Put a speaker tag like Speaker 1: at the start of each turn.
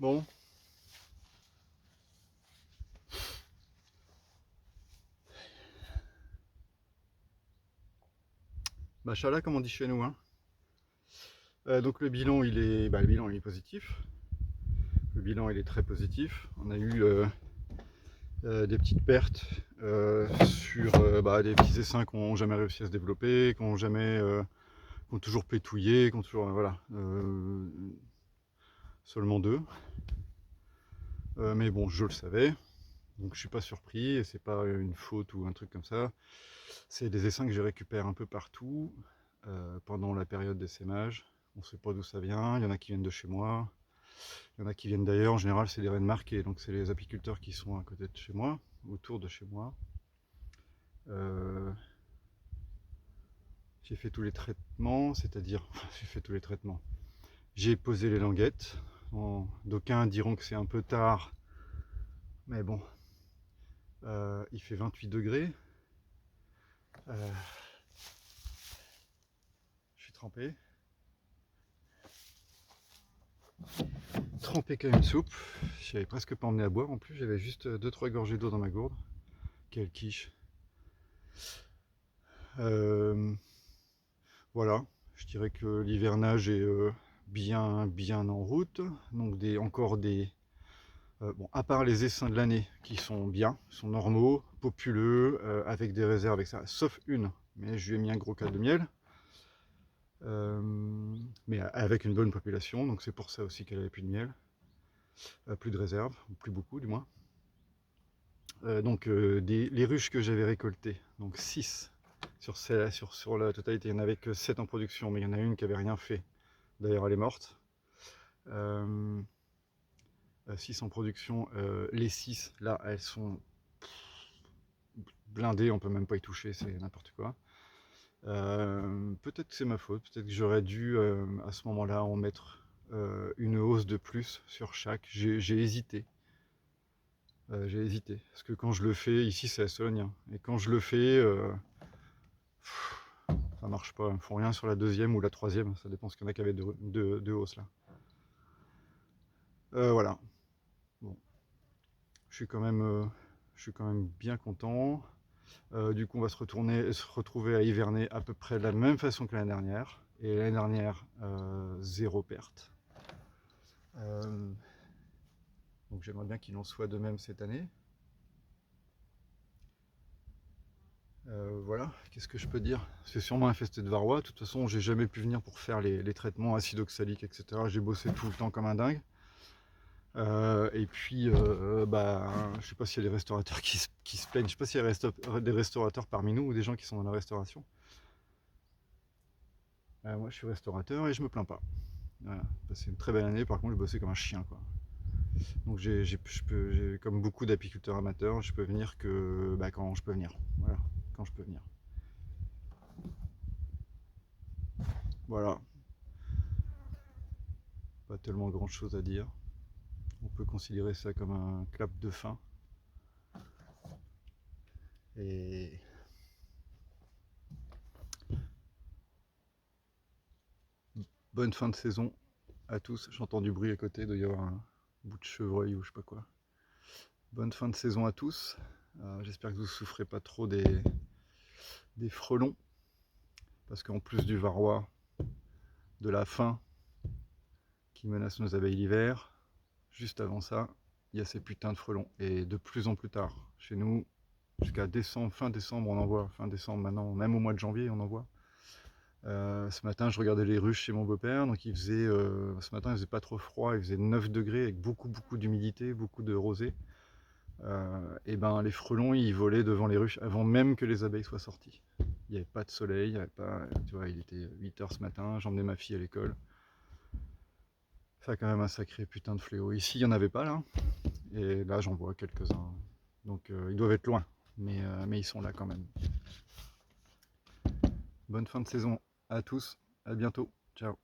Speaker 1: Bon, machallah comme on dit chez nous, hein. Donc le bilan il est positif. Le bilan il est très positif. On a eu des petites pertes sur des petits essaims qui n'ont jamais réussi à se développer, qui ont toujours pétouillé, qui ont toujours voilà, seulement deux. Mais bon, je le savais, donc je suis pas surpris et c'est pas une faute ou un truc comme ça. C'est des essaims que je récupère un peu partout pendant la période d'essaimage. On ne sait pas d'où ça vient. Il y en a qui viennent de chez moi, il y en a qui viennent d'ailleurs. En général, c'est des rennes marquées, donc c'est les apiculteurs qui sont à côté de chez moi, autour de chez moi. Euh, j'ai fait tous les traitements, c'est-à-dire, j'ai fait tous les traitements. J'ai posé les languettes. D'aucuns diront que c'est un peu tard, mais bon, il fait 28 degrés. Je suis trempé. Trempé comme une soupe. J'avais presque pas emmené à boire en plus, j'avais juste 2-3 gorgées d'eau dans ma gourde. Quelle quiche. Voilà, je dirais que l'hivernage est bien en route. Donc encore des... bon, à part les essaims de l'année qui sont bien, sont normaux, populeux, avec des réserves, etc. Sauf une, mais je lui ai mis un gros cal de miel. Mais avec une bonne population, donc c'est pour ça aussi qu'elle avait plus de miel. Plus de réserve, ou plus beaucoup du moins. Les ruches que j'avais récoltées, donc 6 sur la totalité, il n'y en avait que 7 en production, mais il y en a une qui n'avait rien fait. D'ailleurs, elle est morte. 6 en production, les 6 là, elles sont blindées, on peut même pas y toucher, c'est n'importe quoi. Peut-être que c'est ma faute, peut-être que j'aurais dû à ce moment-là en mettre une hausse de plus sur chaque. J'ai hésité. J'ai hésité, parce que quand je le fais, ici c'est estonien, et quand je le fais, ça marche pas, ils font rien sur la deuxième ou la troisième, ça dépend ce qu'il y en a qui avaient de hausse là. Voilà, bon, je suis quand même bien content. Du coup on va se retrouver à hiverner à peu près de la même façon que l'année dernière, et l'année dernière, zéro perte. Donc j'aimerais bien qu'il en soit de même cette année. Voilà, qu'est-ce que je peux dire? C'est sûrement infesté de varroa. De toute façon, j'ai jamais pu venir pour faire les traitements acidoxaliques, etc. J'ai bossé tout le temps comme un dingue. Et puis, je sais pas s'il y a des restaurateurs qui se plaignent. Je sais pas s'il y a des restaurateurs parmi nous ou des gens qui sont dans la restauration. Moi, je suis restaurateur et je me plains pas. Voilà. C'est une très belle année. Par contre, je bossais comme un chien, quoi. Donc, comme beaucoup d'apiculteurs amateurs, je peux venir que quand je peux venir. Voilà, quand je peux venir. Voilà, pas tellement grand chose à dire. On peut considérer ça comme un clap de fin. Et bonne fin de saison à tous. J'entends du bruit à côté, il doit y avoir un bout de chevreuil ou je sais pas quoi. Bonne fin de saison à tous. J'espère que vous ne souffrez pas trop des frelons. Parce qu'en plus du varroa, de la faim qui menace nos abeilles l'hiver, juste avant ça, il y a ces putains de frelons. Et de plus en plus tard, chez nous, jusqu'à décembre, fin décembre, on en voit. Fin décembre maintenant, même au mois de janvier, on en voit. Ce matin, je regardais les ruches chez mon beau-père, donc ce matin, il faisait pas trop froid, il faisait 9 degrés avec beaucoup d'humidité, beaucoup de rosée. Et ben, les frelons, ils volaient devant les ruches avant même que les abeilles soient sorties. Il n'y avait pas de soleil, il y avait pas, tu vois, il était 8 h ce matin, j'emmenais ma fille à l'école. C'est quand même un sacré putain de fléau. Ici, il n'y en avait pas là, et là, j'en vois quelques-uns. Donc, ils doivent être loin, mais ils sont là quand même. Bonne fin de saison à tous, à bientôt, ciao.